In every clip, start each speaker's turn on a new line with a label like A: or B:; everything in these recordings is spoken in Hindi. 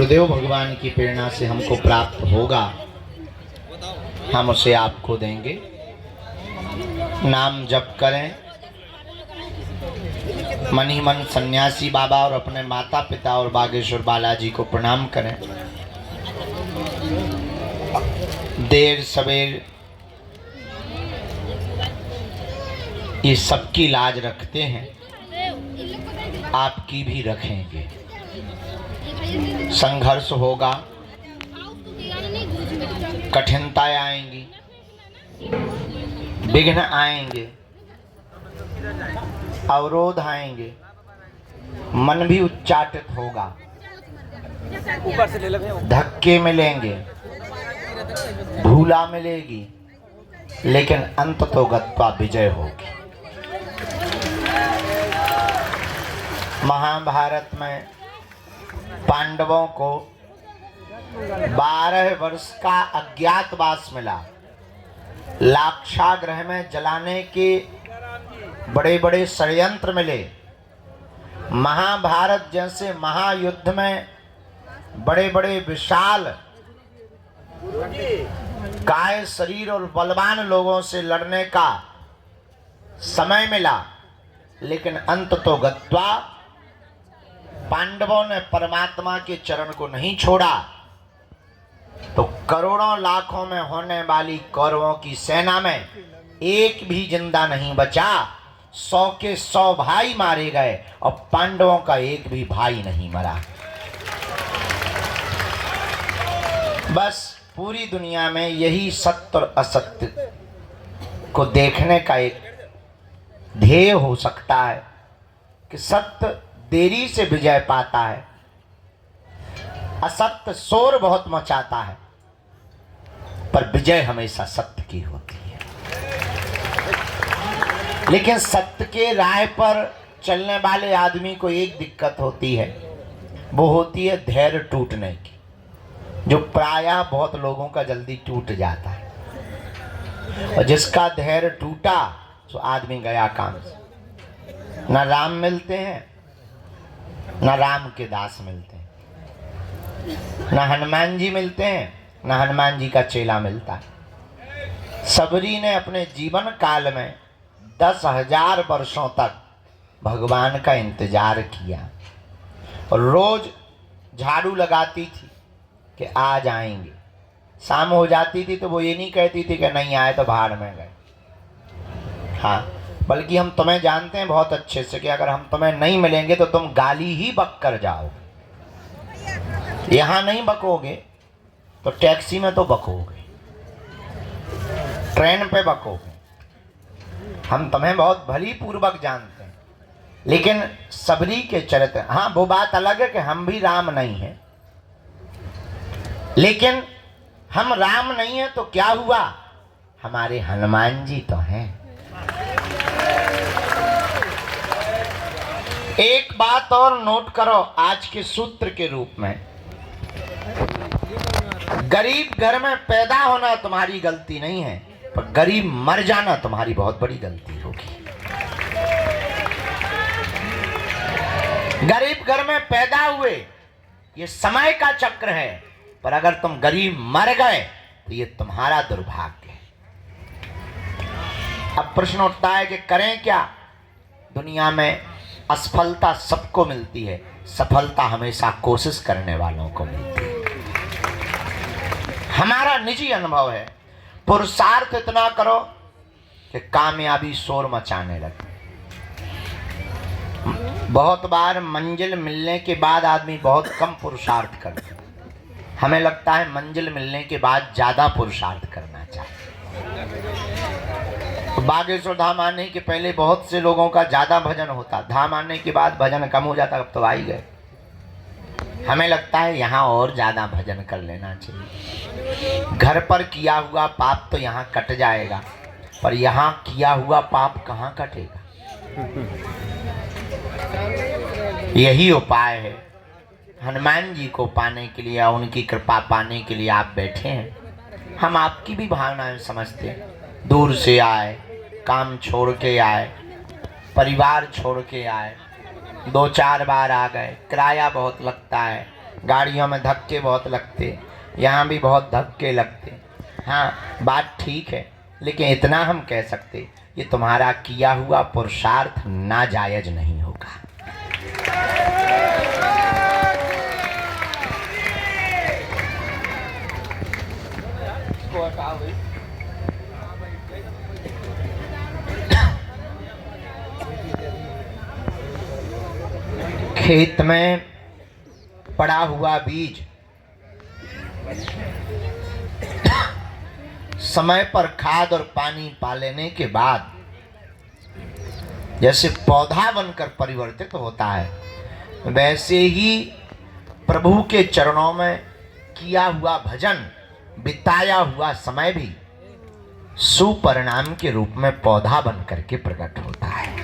A: गुरुदेव भगवान की प्रेरणा से हमको प्राप्त होगा, हम उसे आपको देंगे। नाम जप करें, मन ही मन सन्यासी बाबा और अपने माता पिता और बागेश्वर बालाजी को प्रणाम करें। देर सवेर ये सबकी लाज रखते हैं, आपकी भी रखेंगे। संघर्ष होगा, कठिनताएं आएंगी, विघ्न आएंगे, अवरोध आएंगे, मन भी उच्चाटित होगा, धक्के मिलेंगे, भूला मिलेगी, लेकिन अंत तो गत्वा विजय होगी। महाभारत में पांडवों को 12 वर्ष का अज्ञातवास मिला। लाक्षागृह में जलाने के बड़े बड़े षड्यंत्र मिले। महाभारत जैसे महायुद्ध में बड़े बड़े विशाल काय शरीर और बलवान लोगों से लड़ने का समय मिला, लेकिन अंत तो गत्वा पांडवों ने परमात्मा के चरण को नहीं छोड़ा, तो करोड़ों लाखों में होने वाली कौरवों की सेना में एक भी जिंदा नहीं बचा। 100 के 100 भाई मारे गए और पांडवों का एक भी भाई नहीं मरा। बस पूरी दुनिया में यही सत्य और असत्य को देखने का एक ध्येय हो सकता है कि सत्य देरी से विजय पाता है, असत्य शोर बहुत मचाता है, पर विजय हमेशा सत्य की होती है। लेकिन सत्य के राह पर चलने वाले आदमी को एक दिक्कत होती है, वो होती है धैर्य टूटने की, जो प्रायः बहुत लोगों का जल्दी टूट जाता है। और जिसका धैर्य टूटा तो आदमी गया काम से। न राम मिलते हैं, न राम के दास मिलते हैं, न हनुमान जी मिलते हैं, न हनुमान जी का चेला मिलता है। सबरी ने अपने जीवन काल में 10,000 वर्षों तक भगवान का इंतजार किया और रोज झाड़ू लगाती थी कि आज आएंगे। शाम हो जाती थी तो वो ये नहीं कहती थी कि नहीं आए तो भाड़ में गए। हाँ, बल्कि हम तुम्हें जानते हैं बहुत अच्छे से कि अगर हम तुम्हें नहीं मिलेंगे तो तुम गाली ही बक कर जाओगे। यहाँ नहीं बकोगे तो टैक्सी में तो बकोगे, ट्रेन पे बकोगे। हम तुम्हें बहुत भली पूर्वक जानते हैं, लेकिन सबरी के चरित्र, हाँ वो बात अलग है कि हम भी राम नहीं हैं, लेकिन हम राम नहीं हैं तो क्या हुआ, हमारे हनुमान जी तो हैं। एक बात और नोट करो आज के सूत्र के रूप में, गरीब घर में पैदा होना तुम्हारी गलती नहीं है, पर गरीब मर जाना तुम्हारी बहुत बड़ी गलती होगी। गरीब घर में पैदा हुए ये समय का चक्र है, पर अगर तुम गरीब मर गए तो ये तुम्हारा दुर्भाग्य है। अब प्रश्न उठता है कि करें क्या। दुनिया में असफलता सबको मिलती है, सफलता हमेशा कोशिश करने वालों को मिलती है। हमारा निजी अनुभव है, पुरुषार्थ इतना करो कि कामयाबी शोर मचाने लगे। बहुत बार मंजिल मिलने के बाद आदमी बहुत कम पुरुषार्थ करता है। हमें लगता है मंजिल मिलने के बाद ज्यादा पुरुषार्थ करना चाहिए। बागेश्वर धाम आने के पहले बहुत से लोगों का ज्यादा भजन होता, धाम आने के बाद भजन कम हो जाता। अब तो आ ही गए, हमें लगता है यहाँ और ज्यादा भजन कर लेना चाहिए। घर पर किया हुआ पाप तो यहाँ कट जाएगा, पर यहाँ किया हुआ पाप कहाँ कटेगा। यही उपाय है। हनुमान जी को पाने के लिए, उनकी कृपा पाने के लिए आप बैठे हैं। हम आपकी भी भावनाएं समझते हैं। दूर से आए, काम छोड़ के आए, परिवार छोड़ के आए, 2-4 बार आ गए, किराया बहुत लगता है, गाड़ियों में धक्के बहुत लगते, यहाँ भी बहुत धक्के लगते। हाँ, बात ठीक है, लेकिन इतना हम कह सकते, ये तुम्हारा किया हुआ पुरुषार्थ नाजायज नहीं होगा। खेत में पड़ा हुआ बीज समय पर खाद और पानी पा लेने के बाद जैसे पौधा बनकर परिवर्तित होता है, वैसे ही प्रभु के चरणों में किया हुआ भजन, बिताया हुआ समय भी सुपरिणाम के रूप में पौधा बन करके प्रकट होता है।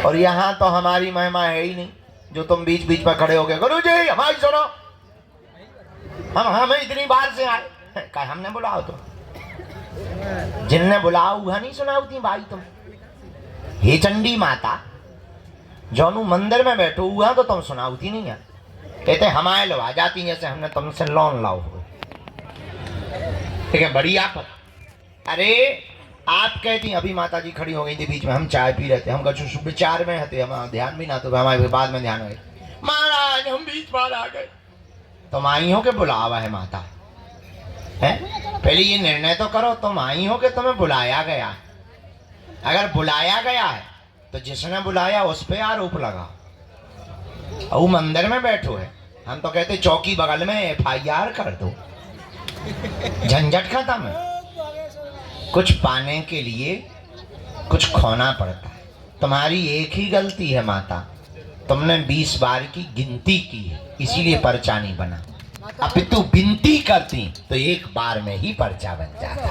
A: और यहाँ तो हमारी महिमा है ही नहीं, जो तुम बीच बीच में खड़े हो गए, गुरु जी हमारी सुनो, हम इतनी बार से आए, क्या हमने बुलाओ? तो जिनने बुलाओ वह नहीं सुनाओती भाई तुम। हे चंडी माता, जौनू मंदिर में बैठो हुआ तो तुम सुनाओती नहीं है, कहते हमारे लो आ जाती जैसे हमने तुमसे लोन लाओ हो। ठीक है, बड़ी आफत। अरे आप कहती अभी माता जी खड़ी हो गई थी बीच में, हम चाय पी रहे थे, हम कुछ विचार में हते, हम ध्यान भी ना, तो हमारे बाद में ध्यान हुए महाराज हम बीच बार आ गए। तुम आई हो के बुलावा है माता है? पहले ये निर्णय तो करो, तुम आई हो कि तुम्हें बुलाया गया। अगर बुलाया गया है तो जिसने बुलाया उस पे आरोप लगा। वो मंदिर में बैठो है, हम तो कहते चौकी बगल में FIR कर दो, झंझट खत्म है। कुछ पाने के लिए कुछ खोना पड़ता है। तुम्हारी एक ही गलती है माता, तुमने 20 बार की गिनती की है, इसीलिए पर्चा नहीं बना। अब तू विनती करती तो एक बार में ही पर्चा बन जाता।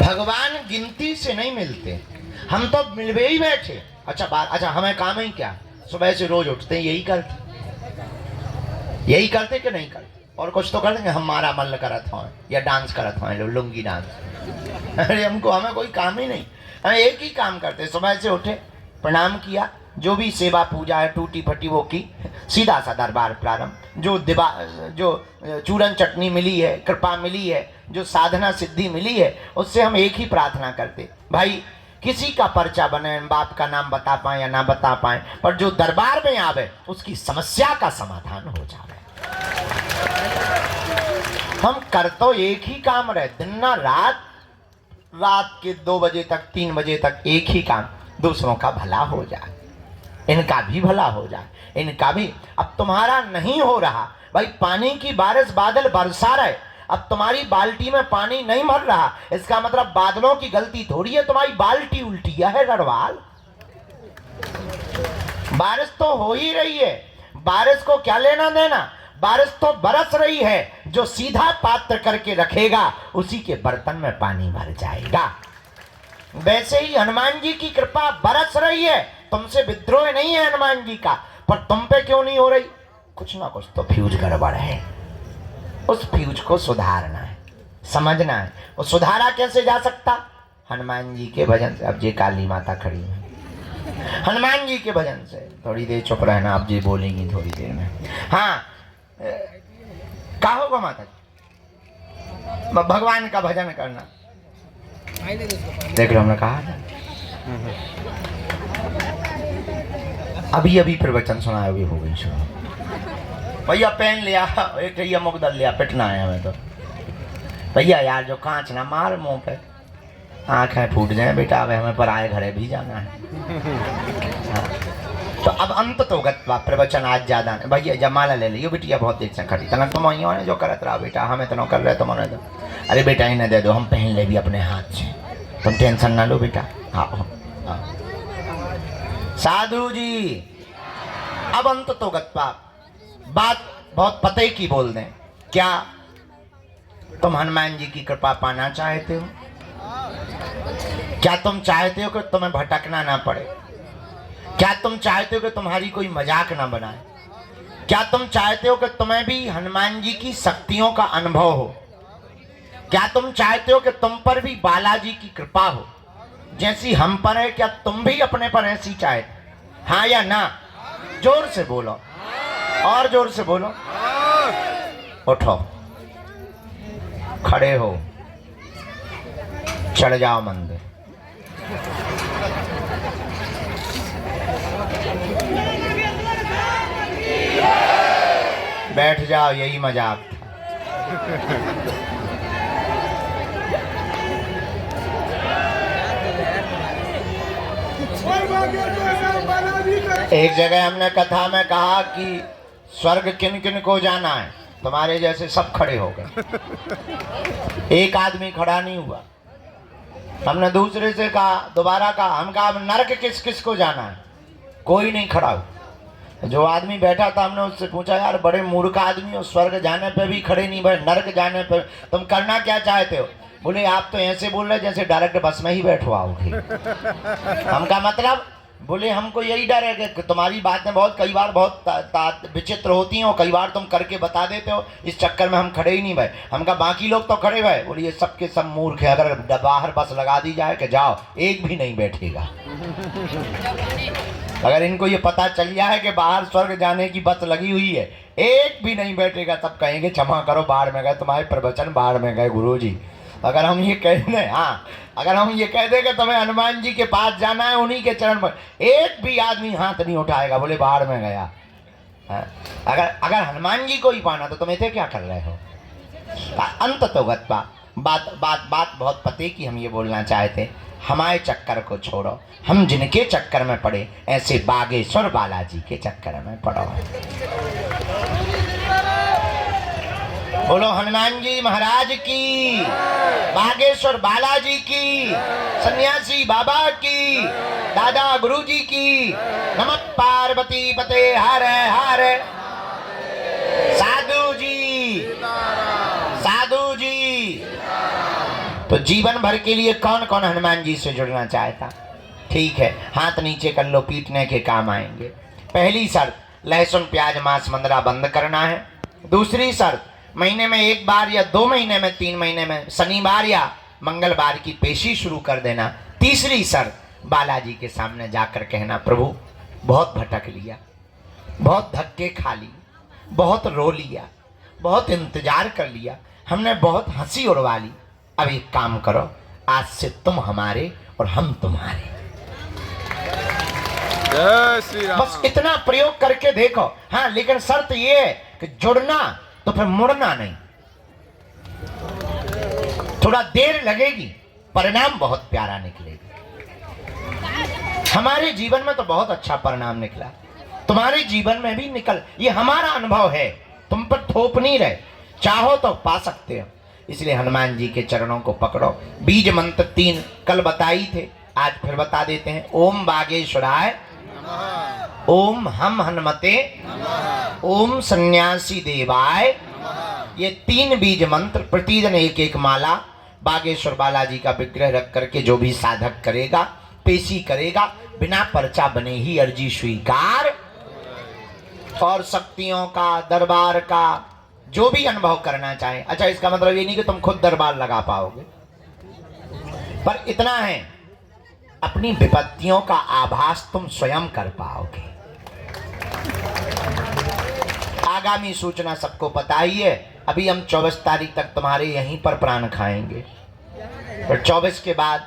A: भगवान गिनती से नहीं मिलते, हम तो मिलवे ही बैठे। अच्छा हमें काम ही क्या, सुबह से रोज उठते हैं यही करते कि नहीं करते? और कुछ तो कर देंगे, हमारा मन करत हो या डांस करत हो, लुंगी डांस। अरे हमें कोई काम ही नहीं, हम एक ही काम करते, सुबह से उठे, प्रणाम किया, जो भी सेवा पूजा है टूटी फटी वो की, सीधा सा दरबार प्रारंभ। जो चूरन चटनी मिली है, कृपा मिली है, जो साधना सिद्धि मिली है, उससे हम एक ही प्रार्थना करते, भाई किसी का पर्चा बने, बाप का नाम बता पाए या ना बता पाए, पर जो दरबार में आवे उसकी समस्या का समाधान हो जाए। हम कर तो एक ही काम रहे, दिन ना रात के 2 बजे तक 3 बजे तक एक ही काम, दूसरों का भला हो जाए, इनका भी भला हो जाए, इनका भी। अब तुम्हारा नहीं हो रहा भाई, पानी की बारिश बादल बरसा रहे, अब तुम्हारी बाल्टी में पानी नहीं भर रहा, इसका मतलब बादलों की गलती थोड़ी है, तुम्हारी बाल्टी उल्टी है गढ़वाल। बारिश तो हो ही रही है, बारिश को क्या लेना देना, बारिश तो बरस रही है, जो सीधा पात्र करके रखेगा उसी के बर्तन में पानी भर जाएगा। वैसे ही हनुमान जी की कृपा बरस रही है, तुमसे विद्रोह नहीं है हनुमान जी का, पर तुम पे क्यों नहीं हो रही? कुछ ना कुछ तो फ्यूज गड़बड़ है, उस फ्यूज को सुधारना है, समझना है। वो सुधारा कैसे जा सकता? हनुमान जी के भजन से। अब ये काली माता खड़ी है, हनुमान जी के भजन से। थोड़ी देर चुप रहना, अब जी बोलेंगी थोड़ी देर में। हाँ, क्या होगा माता जी? भगवान का भजन करना। देख लो, हमने कहा था अभी प्रवचन सुनाया, अभी हो गई शुरू। भैया पेन लिया, एक ये मुकदल लिया, पिटना है हमें तो। भैया यार जो कांच ना मार मुंह पे, आंखें फूट जाए बेटा, अब हमें पर आए घरे भी जाना है। हाँ। तो अब अंत तो गत्वा प्रवचन आज ज्यादा नहीं। भैया जमाला ले लियो बिटिया, बहुत देर से खड़ी तना, तुम ने जो करत रहा बेटा, हमें तो न कर रहे तुम दो। अरे बेटा इन्हें दे दो, हम पहन ले भी अपने हाथ से, तुम टेंशन ना लो बेटा। हाँ साधु जी, अब अंत तो गत्वा बात बहुत पते की बोल दें। क्या तुम हनुमान जी की कृपा पाना चाहते हो? क्या तुम चाहते हो कि तुम्हें भटकना ना पड़े? क्या तुम चाहते हो कि तुम्हारी कोई मजाक ना बनाए? क्या तुम चाहते हो कि तुम्हें भी हनुमान जी की शक्तियों का अनुभव हो? क्या तुम चाहते हो कि तुम पर भी बालाजी की कृपा हो? जैसी हम पर है, क्या तुम भी अपने पर ऐसी चाहे? हाँ या ना? जोर से बोलो, और जोर से बोलो। उठो, खड़े हो, चढ़ जाओ मंदिर। बैठ जाओ, यही मजाक था। एक जगह हमने कथा में कहा कि स्वर्ग किन किन को जाना है, तुम्हारे जैसे सब खड़े हो गए, एक आदमी खड़ा नहीं हुआ। हमने दूसरे से कहा, दोबारा कहा, हम कहा नरक किस किस को जाना है, कोई नहीं खड़ा हुआ। जो आदमी बैठा था हमने उससे पूछा, यार बड़े मूर्ख आदमी हो, स्वर्ग जाने पे भी खड़े नहीं भाई, नरक जाने पे तुम करना क्या चाहते हो? बोले आप तो ऐसे बोल रहे जैसे डायरेक्ट बस में ही बैठवाओगे। हमका मतलब, बोले हमको यही डर है कि तुम्हारी बातें बहुत कई बार बहुत विचित्र होती हैं और कई बार तुम करके बता देते हो, इस चक्कर में हम खड़े ही नहीं भाई। हमका बाकी लोग तो खड़े भाई। बोले ये सबके सब मूर्ख है, अगर बाहर बस लगा दी जाए कि जाओ, एक भी नहीं बैठेगा। अगर इनको ये पता चल जाए कि बाहर स्वर्ग जाने की बस लगी हुई है, एक भी नहीं बैठेगा। सब कहेंगे क्षमा करो, बाढ़ में गए, तुम्हारे प्रवचन बाढ़ में गए गुरुजी। अगर हम ये कह दें, हाँ अगर हम ये कह दें कि तुम्हें हनुमान जी के पास जाना है, उन्हीं के चरण पर, एक भी आदमी हाथ नहीं उठाएगा, बोले बाढ़ में गया। अगर हनुमान जी को ही पाना तो तुम इसे क्या कर रहे हो? अंत तो गत्वा बात बात बात बहुत पते की हम ये बोलना चाहते, हमारे चक्कर को छोड़ो, हम जिनके चक्कर में पड़े ऐसे बागेश्वर बालाजी के चक्कर में पड़ो। बोलो हनुमान जी महाराज की, बागेश्वर बालाजी की, सन्यासी बाबा की, दादा गुरुजी की। नमः पार्वती पते हर हर। साधु जी, साधु जी। तो जीवन भर के लिए कौन कौन हनुमान जी से जुड़ना चाहता? ठीक है, हाथ नीचे कर लो, पीटने के काम आएंगे। पहली शर्त, लहसुन प्याज मांस मंदरा बंद करना है। दूसरी शर्त, महीने में एक बार या 2 महीने में 3 महीने में शनिवार या मंगलवार की पेशी शुरू कर देना। तीसरी शर्त, बालाजी के सामने जाकर कहना, प्रभु बहुत भटक लिया, बहुत धक्के खा लिए, बहुत रो लिया, बहुत इंतजार कर लिया, हमने बहुत हंसी उड़वा ली। अब एक काम करो, आज से तुम हमारे और हम तुम्हारे। बस इतना प्रयोग करके देखो। हाँ, लेकिन शर्त ये है कि जुड़ना तो फिर मुड़ना नहीं। थोड़ा देर लगेगी, परिणाम बहुत प्यारा निकलेगा। हमारे जीवन में तो बहुत अच्छा परिणाम निकला, तुम्हारे जीवन में भी निकल, ये हमारा अनुभव है, तुम पर थोप नहीं रहे, चाहो तो पा सकते हो। इसलिए हनुमान जी के चरणों को पकड़ो। बीज मंत्र 3 कल बताई थे, आज फिर बता देते हैं। ओम बागेश्वराय, ओम हम हनुमते, ओम सन्यासी देवाय। ये 3 बीज मंत्र प्रतिदिन एक एक माला बागेश्वर बालाजी का विग्रह रख करके जो भी साधक करेगा, पेशी करेगा, बिना पर्चा बने ही अर्जी स्वीकार। और शक्तियों का, दरबार का जो भी अनुभव करना चाहे। अच्छा, इसका मतलब ये नहीं कि तुम खुद दरबार लगा पाओगे, पर इतना है, अपनी विपत्तियों का आभास तुम स्वयं कर पाओगे। आगामी सूचना सबको पता ही है। अभी हम 24 तारीख तक तुम्हारे यहीं पर प्राण खाएंगे, और 24 के बाद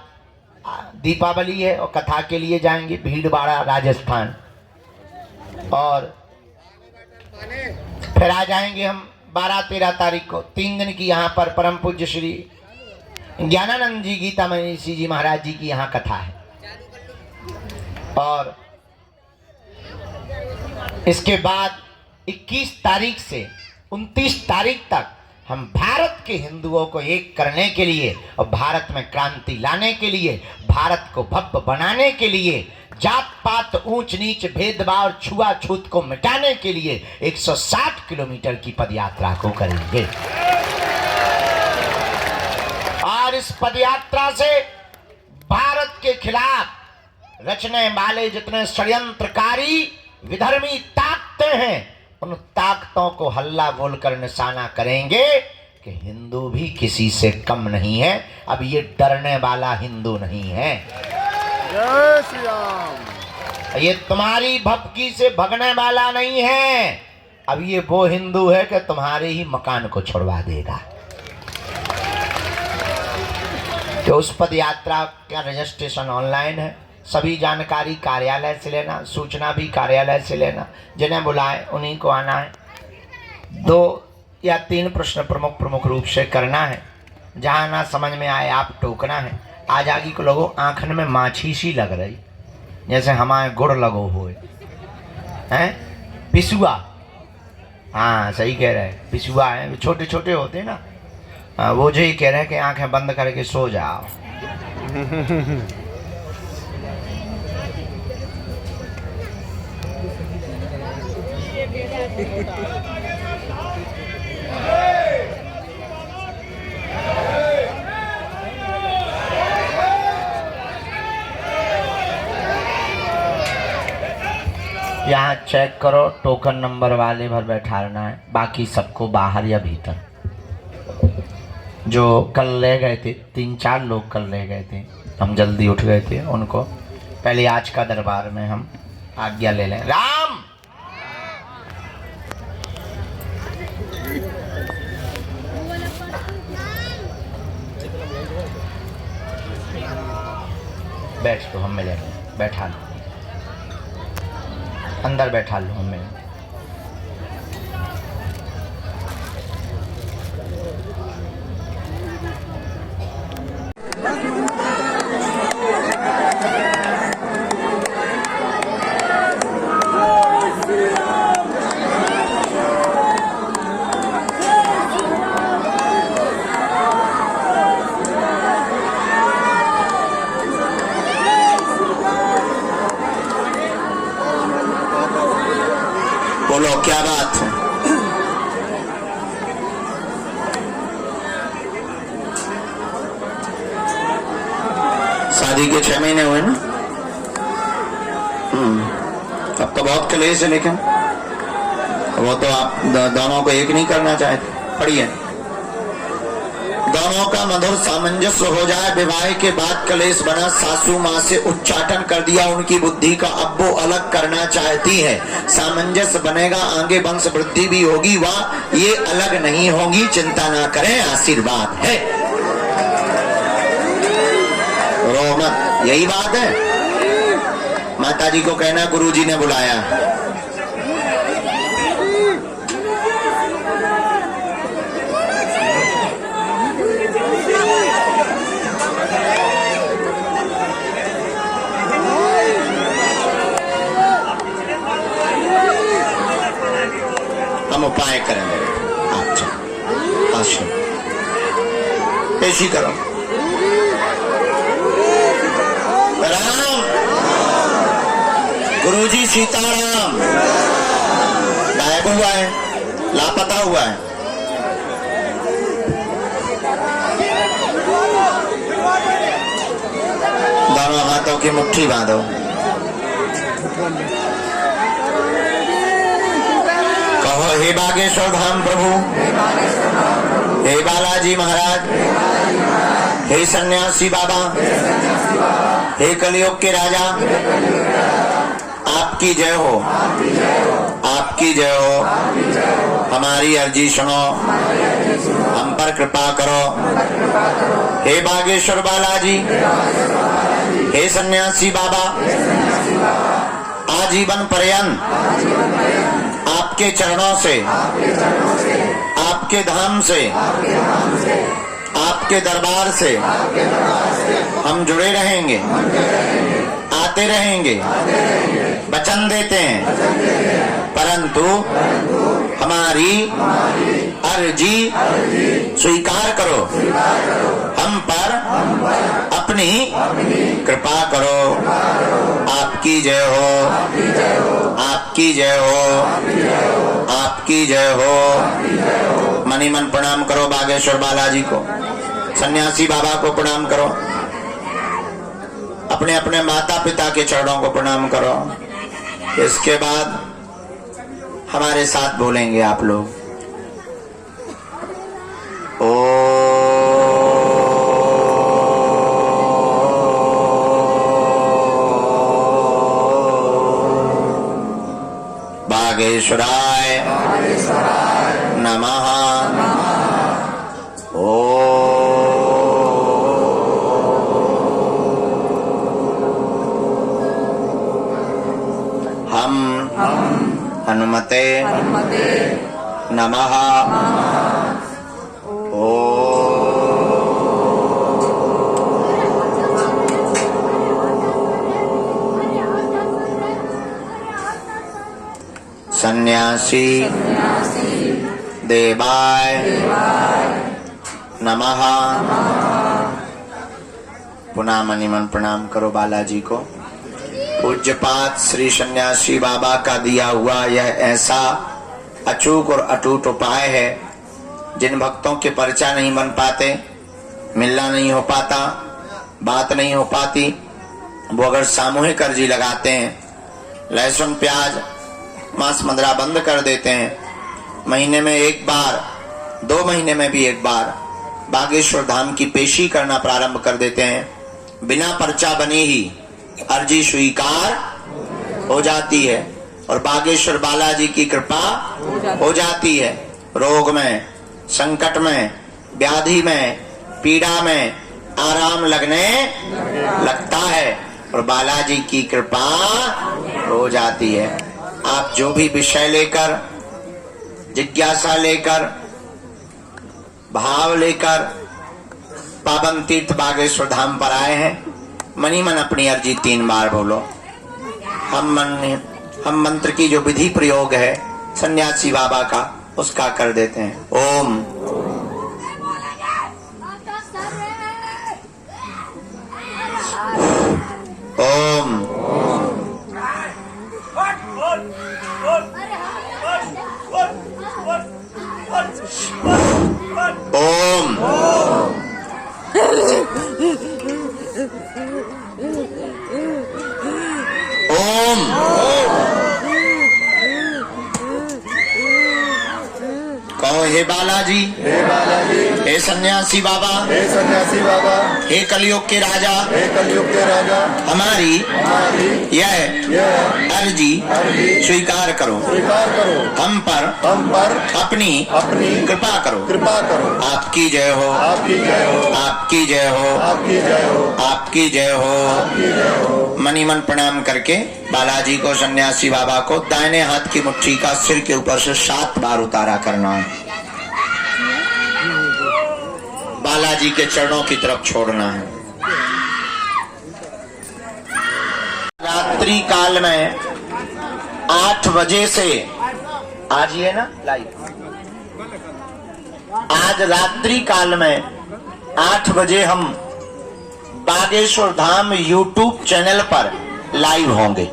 A: दीपावली है और कथा के लिए जाएंगे भीलवाड़ा राजस्थान, और फिर आ जाएंगे हम 12-13 तारीख को। 3 दिन की यहाँ पर परम पूज्य श्री ज्ञानानंद जी गीता मनीषी जी महाराज जी की यहाँ कथा है। और इसके बाद 21 तारीख से 29 तारीख तक हम भारत के हिंदुओं को एक करने के लिए और भारत में क्रांति लाने के लिए, भारत को भव्य बनाने के लिए, जात पात ऊंच नीच भेदभाव और छुआछूत को मिटाने के लिए 160 किलोमीटर की पदयात्रा को करेंगे। और इस पदयात्रा से भारत के खिलाफ रचने वाले जितने षड्यंत्रकारी विधर्मी ताकतें हैं, उन ताकतों को हल्ला बोलकर निशाना करेंगे कि हिंदू भी किसी से कम नहीं है। अब ये डरने वाला हिंदू नहीं है।
B: जय श्री राम।
A: ये तुम्हारी भपकी से भगने वाला नहीं है। अब ये वो हिंदू है कि तुम्हारे ही मकान को छुड़वा देगा। तो उस पद यात्रा का रजिस्ट्रेशन ऑनलाइन है। सभी जानकारी कार्यालय से लेना, सूचना भी कार्यालय से लेना। जिन्हें बुलाए उन्हीं को आना है। 2 या 3 प्रश्न प्रमुख रूप से करना है। जहाँ ना समझ में आए आप टोकना है। आज आगे को लोगों आँखन में माछी सी लग रही, जैसे हमारे गुड़ लगो हुए हैं। पिसुआ, हाँ सही कह रहे हैं, पिसुआ है, छोटे छोटे होते हैं ना। वो जो ही कह रहे हैं कि आंखें बंद करके सो जाओ। यहाँ चेक करो, टोकन नंबर वाले भर बैठाना है, बाकी सबको बाहर या भीतर। जो कल ले गए थे, 3-4 लोग कल ले गए थे, हम जल्दी उठ गए थे, उनको पहले आज का दरबार में हम आज्ञा ले लें। राम बैठ, तो हम मिले, बैठा लो, अंदर बैठा लो हमें। बोलो क्या बात है? शादी के 6 महीने हुए ना? अब तो बहुत कलेश है, लेकिन वो तो आप दोनों को एक नहीं करना चाहते। पढ़िए, दोनों का मधुर सामंजस्य हो जाए। विवाह के बाद कलेश बना, सासू माँ से उच्चाटन कर दिया उनकी बुद्धि का, अब वो अलग करना चाहती है। सामंजस्य बनेगा, आगे वंश वृद्धि भी होगी। वाह, ये अलग नहीं होगी, चिंता ना करें, आशीर्वाद है। रो मत, यही बात है। माताजी को कहना गुरुजी ने बुलाया। हम उपाय करेंगे, आप ऐसी करो। राम, गुरुजी सीताराम गायब हुआ है, लापता हुआ है। दोनों हाथों की मुट्ठी बांधो। कहो, हे बागेश्वर धाम प्रभु, हे बालाजी महाराज, हे सन्यासी बाबा, हे कलयुग के राजा, आपकी जय हो, आपकी जय हो। हमारी अर्जी सुनो, हम पर कृपा करो। हे बागेश्वर बालाजी, हे सन्यासी बाबा, आजीवन पर्यंत आपके चरणों से, आपके धाम से, आपके दरबार से हम जुड़े रहेंगे, आते रहेंगे, वचन देते हैं। परंतु हमारी अर्जी स्वीकार करो, हम पर अपनी कृपा करो। आपकी जय हो, आपकी जय हो, आपकी जय हो। मनी मन प्रणाम करो बागेश्वर बालाजी को, सन्यासी बाबा को प्रणाम करो, अपने अपने माता पिता के चरणों को प्रणाम करो। इसके बाद हमारे साथ बोलेंगे आप लोग, ओ बागेश्वराय नमः। हम हनुमते नमः। सन्यासी देवाय नमः। पुनः मणिमन प्रणाम करो बालाजी को। पूज्यपाद श्री सन्यासी बाबा का दिया हुआ यह ऐसा अचूक और अटूट उपाय है, जिन भक्तों के पर्चा नहीं बन पाते, मिलना नहीं हो पाता, बात नहीं हो पाती, वो अगर सामूहिक अर्जी लगाते हैं, लहसुन प्याज मांस मदिरा बंद कर देते हैं, महीने में एक बार, 2 महीने में भी एक बार बागेश्वर धाम की पेशी करना प्रारंभ कर देते हैं, बिना पर्चा बने ही अर्जी स्वीकार हो जाती है और बागेश्वर बालाजी की कृपा हो जाती है। रोग में, संकट में, व्याधि में, पीड़ा में आराम लगने लगता है और बालाजी की कृपा हो जाती है। आप जो भी विषय लेकर, जिज्ञासा लेकर, भाव लेकर पावन तीर्थ बागेश्वर धाम पर आए हैं, मनी मन अपनी अर्जी 3 बार बोलो। हम मंत्र की जो विधि प्रयोग है सन्यासी बाबा का, उसका कर देते हैं। ओम ओम ओम ओम कहो हे बालाजी,
B: हे बालाजी,
A: हे सन्यासी बाबा,
B: हे सन्यासी बाबा,
A: हे कलयुग के राजा,
B: हे कलयुग के राजा,
A: हमारी यह अर्जी स्वीकार करो,
B: स्वीकार करो।
A: हम पर अपनी कृपा करो,
B: कृपा करो।
A: आपकी जय हो,
B: आपकी जय हो,
A: आपकी जय हो,
B: आपकी जय हो,
A: आपकी जय हो।
B: आपकी जय हो।
A: मनी मन प्रणाम करके बालाजी को, सन्यासी बाबा को दाहिने हाथ की मुट्ठी का सिर के ऊपर से 7 बार उतारा करना है। बालाजी के चरणों की तरफ छोड़ना है। रात्रि काल में 8 बजे से, आज ये ना लाइव, आज रात्रि काल में 8 बजे हम बागेश्वर धाम YouTube चैनल पर लाइव होंगे।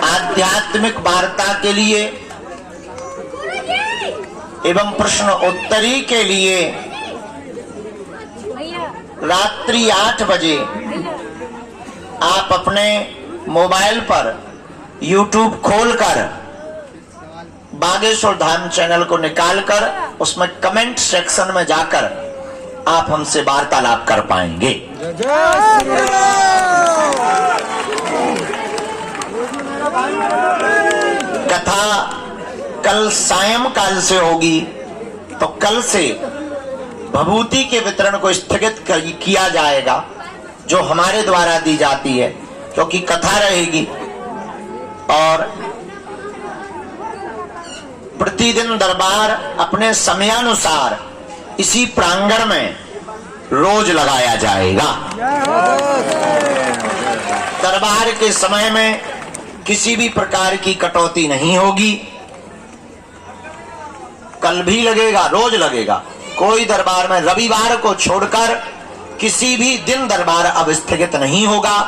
A: आध्यात्मिक वार्ता के लिए एवं प्रश्न उत्तरी के लिए रात्रि 8 बजे आप अपने मोबाइल पर YouTube खोलकर बागेश्वर धाम चैनल को निकालकर उसमें कमेंट सेक्शन में जाकर आप हमसे वार्तालाप कर पाएंगे। कथा कल सायंकाल से होगी, तो कल से भभूति के वितरण को स्थगित किया जाएगा, जो हमारे द्वारा दी जाती है, क्योंकि कथा रहेगी और प्रतिदिन दरबार अपने समयानुसार इसी प्रांगण में रोज लगाया जाएगा। दरबार के समय में किसी भी प्रकार की कटौती नहीं होगी। कल भी लगेगा, रोज लगेगा। कोई दरबार में रविवार को छोड़कर किसी भी दिन दरबार अब स्थगित नहीं होगा,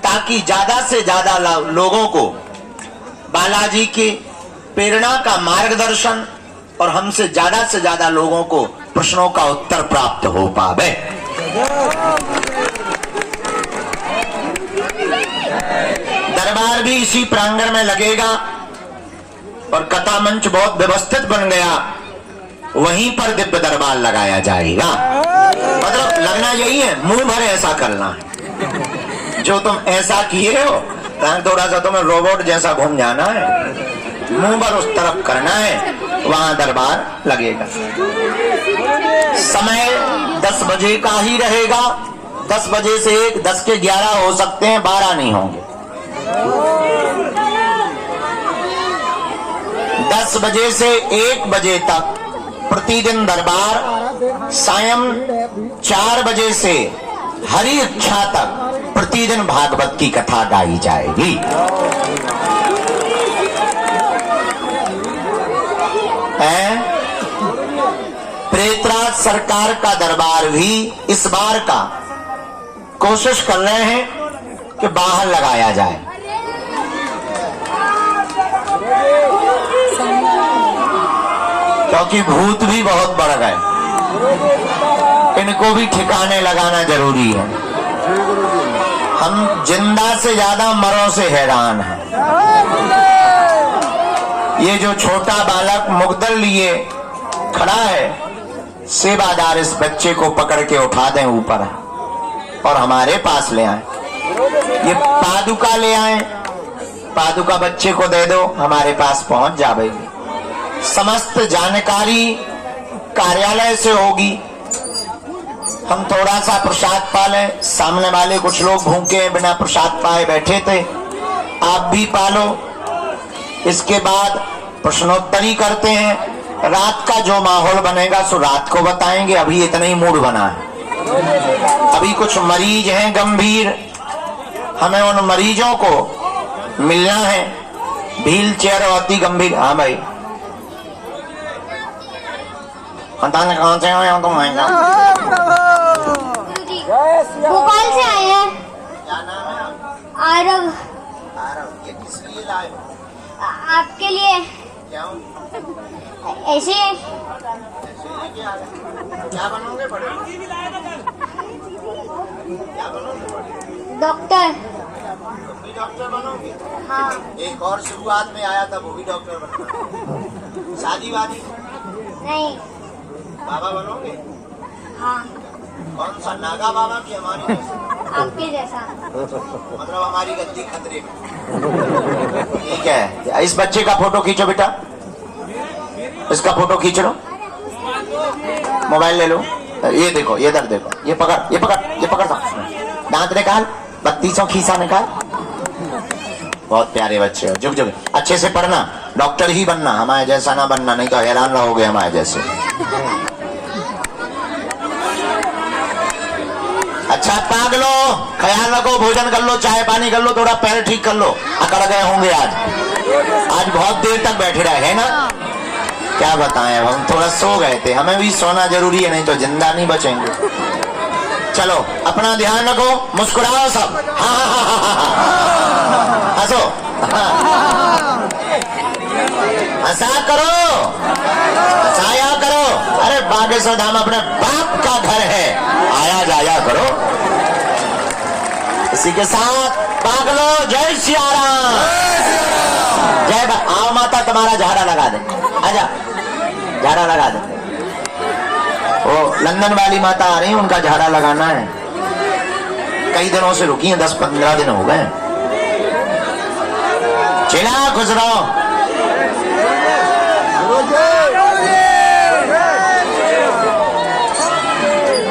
A: ताकि ज्यादा से ज्यादा लोगों को बालाजी की प्रेरणा का मार्गदर्शन और हमसे ज्यादा से ज्यादा लोगों को प्रश्नों का उत्तर प्राप्त हो पावे। दरबार भी इसी प्रांगण में लगेगा और कथा मंच बहुत व्यवस्थित बन गया, वहीं पर दिव्य दरबार लगाया जाएगा। मतलब लगना यही है, मुंह भरे ऐसा करना है। जो तुम ऐसा किए हो, थोड़ा सा तुम्हें रोबोट जैसा घूम जाना है, मुंह पर उस तरफ करना है, वहां दरबार लगेगा। समय 10 बजे का ही रहेगा। 10 बजे से 1, 10 के 11 हो सकते हैं, 12 नहीं होंगे। 10 बजे से 1 बजे तक प्रतिदिन दरबार, सायं 4 बजे से हरि इच्छा तक प्रतिदिन भागवत की कथा गाई जाएगी। प्रेतराज सरकार का दरबार भी इस बार का कोशिश कर रहे हैं कि बाहर लगाया जाए। क्योंकि भूत भी बहुत बढ़ गए, इनको भी ठिकाने लगाना जरूरी है। हम जिंदा से ज्यादा मरों से हैरान हैं। ये जो छोटा बालक मुग्दर लिए खड़ा है, सेवादार इस बच्चे को पकड़ के उठा दें ऊपर और हमारे पास ले आए। ये पादुका ले आए, पादुका बच्चे को दे दो, हमारे पास पहुंच जाएगी। समस्त जानकारी कार्यालय से होगी। हम थोड़ा सा प्रसाद पा लें। सामने वाले कुछ लोग भूखे बिना प्रसाद पाए बैठे थे, आप भी पालो। इसके बाद प्रश्नोत्तरी करते हैं। रात का जो माहौल बनेगा सो रात को बताएंगे। अभी इतना ही मूड बना है। अभी कुछ मरीज हैं गंभीर, हमें उन मरीजों को मिलना है। व्हील चेयर अति गंभीर। हाँ भाई, कहाँ से आए तुम?
C: भोपाल से आए हैं।
A: क्या नाम है?
C: आरव।
A: आरव, ये किस लिए लाए हो?
C: आपके लिए।
A: क्यों?
C: ऐसे
A: क्या बनोगे बड़े? क्या बनोगे बड़े?
C: डॉक्टर।
A: तुम भी डॉक्टर बनोगे?
C: हाँ।
A: एक और शुरुआत में आया था, वो भी डॉक्टर बनना। शादी वादी
C: नहीं।
A: बाबा बनोगे?
C: हाँ।
A: कौन सा, नागा बाबा की हमारी जैसा?
C: आपके जैसा।
A: मतलब हमारी गद्दी खतरे में। ठीक है, इस बच्चे का फोटो खींचो बेटा, इसका फोटो खींच लो, मोबाइल ले लो। ये देखो, ये इधर देखो, ये पकड़, ये पकड़, ये पकड़, दांत निकाल, 32 खीसा निकाल। बहुत प्यारे बच्चे हो, जुग जुग। अच्छे से पढ़ना, डॉक्टर ही बनना, हमारे जैसा ना बनना, नहीं तो हैरान रहोगे हमारे जैसे। अच्छा पाग लो, ख्याल रखो, भोजन कर लो, चाय पानी कर लो, थोड़ा पैर ठीक कर लो। अकड़ गए होंगे आज बहुत देर तक बैठे रहे, है ना? क्या बताएं, हम थोड़ा सो गए थे। हमें भी सोना जरूरी है, नहीं तो जिंदा नहीं बचेंगे। चलो अपना ध्यान रखो, मुस्कुराओ सब। हंसो, हंसा करो, हंसाया करो। अरे बागेश्वर धाम अपने बाप का घर है, आया जाया करो। इसी के साथ पागलो, जय सिया राम, जय। आओ माता, तुम्हारा झाड़ा लगा दे, आजा, झाड़ा लगा दे। वो लंदन वाली माता आ रही है, उनका झाड़ा लगाना है। कई दिनों से रुकी हैं, 10-15 दिन हो गए। चला, खुश रहो।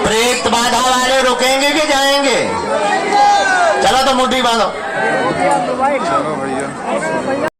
A: प्रेत बाधा वाले रुकेंगे कि जाएंगे? चलो तो मुट्ठी बांधो।